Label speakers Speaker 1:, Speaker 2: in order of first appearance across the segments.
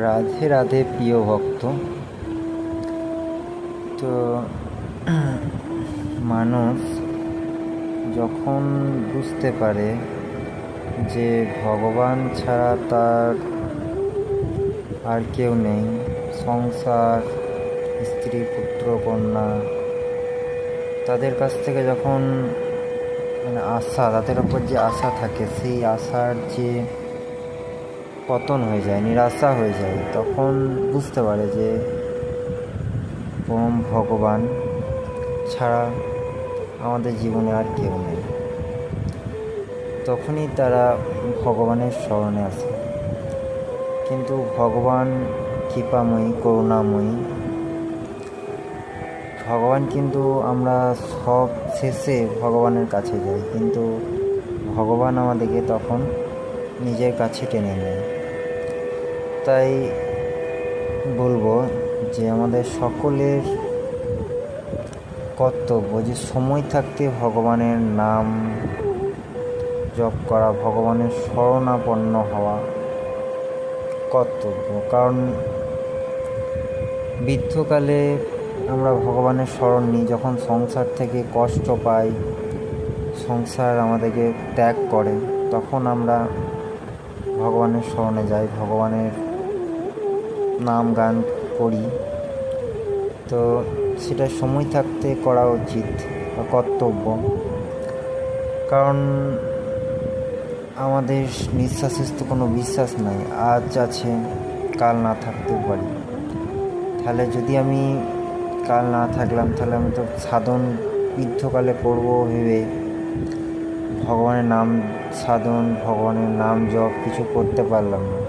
Speaker 1: রাধে রাধে প্রিয় ভক্ত। তো মানুষ যখন বুঝতে পারে যে ভগবান ছাড়া তার আর কেউ নেই, সংসার, স্ত্রী, পুত্র, কন্যা, তাদের কাছ থেকে যখন তাদের ওপর যে আশা থাকে, সেই আশার যে পতন হয়ে যায়, নিরাশা হয়ে যায়, তখন বুঝতে পারে যে পরম ভগবান ছাড়া আমাদের জীবনে আর কেউ নেই। তখনই তারা ভগবানের শরণে আসে। কিন্তু ভগবান কৃপাময়ী, করুণাময়ী। ভগবান কিন্তু আমরা সব শেষে ভগবানের কাছে যাই, কিন্তু ভগবান আমাদেরকে তখন নিজের কাছে টেনে নেয়। তাই বলবো যে আমাদের সকলের কর্তব্য যে সময় থাকতে ভগবানের নাম জপ করা, ভগবানের শরণাপন্ন হওয়া কর্তব্য। কারণ বৃদ্ধকালে আমরা ভগবানের শরণ নিই যখন সংসার থেকে কষ্ট পাই, সংসার আমাদেরকে ত্যাগ করে, তখন আমরা ভগবানের শরণে যাই, ভগবানের নাম গান করি। তো সেটা সময় থাকতে করা উচিত বা কর্তব্য। কারণ আমাদের নিঃশ্বাসের তো কোনো বিশ্বাস নাই, আজ আছে কাল না থাকতেও পারি। তাহলে যদি আমি কাল না থাকলাম, তাহলে আমি তো সাধন বৃদ্ধকালে করবো ভেবে ভগবানের নাম সাধন, ভগবানের নাম জপ কিছু করতে পারলাম না।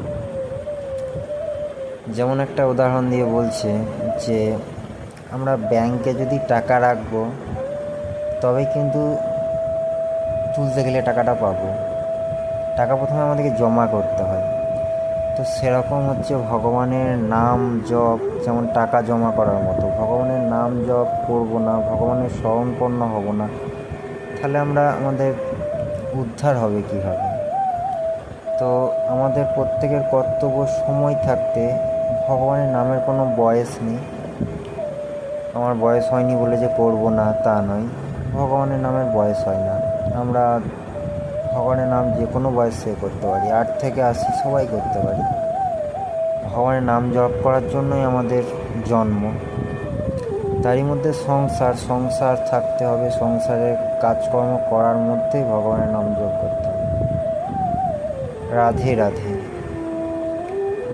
Speaker 1: যেমন একটা উদাহরণ দিয়ে বলছে যে আমরা ব্যাংকে যদি টাকা রাখবো, তবে কিন্তু তুলতে গেলে টাকাটা পাবো। টাকা প্রথমে আমাদেরকে জমা করতে হয়। তো সেরকম হচ্ছে ভগবানের নাম জপ যেমন টাকা জমা করার মতো। ভগবানের নাম জপ করবো না, ভগবানের শরণাপন্ন হব না, তাহলে আমাদের উদ্ধার হবে কীভাবে? তো আমাদের প্রত্যেকের কর্তব্য সময় থাকতে, ভগবানের নামের কোনো বয়স নেই। আমার বয়স হয়নি বলে যে করবো না তা নয়, ভগবানের নামের বয়স হয় না। আমরা ভগবানের নাম যে কোনো বয়সে করতে পারি, 8 থেকে 80 সবাই করতে পারি। ভগবানের নাম জপ করার জন্যই আমাদের জন্ম। তারই মধ্যে সংসার থাকতে হবে, সংসারের কাজকর্ম করার মধ্যেই ভগবানের নাম জপ করতে হবে। রাধে রাধে।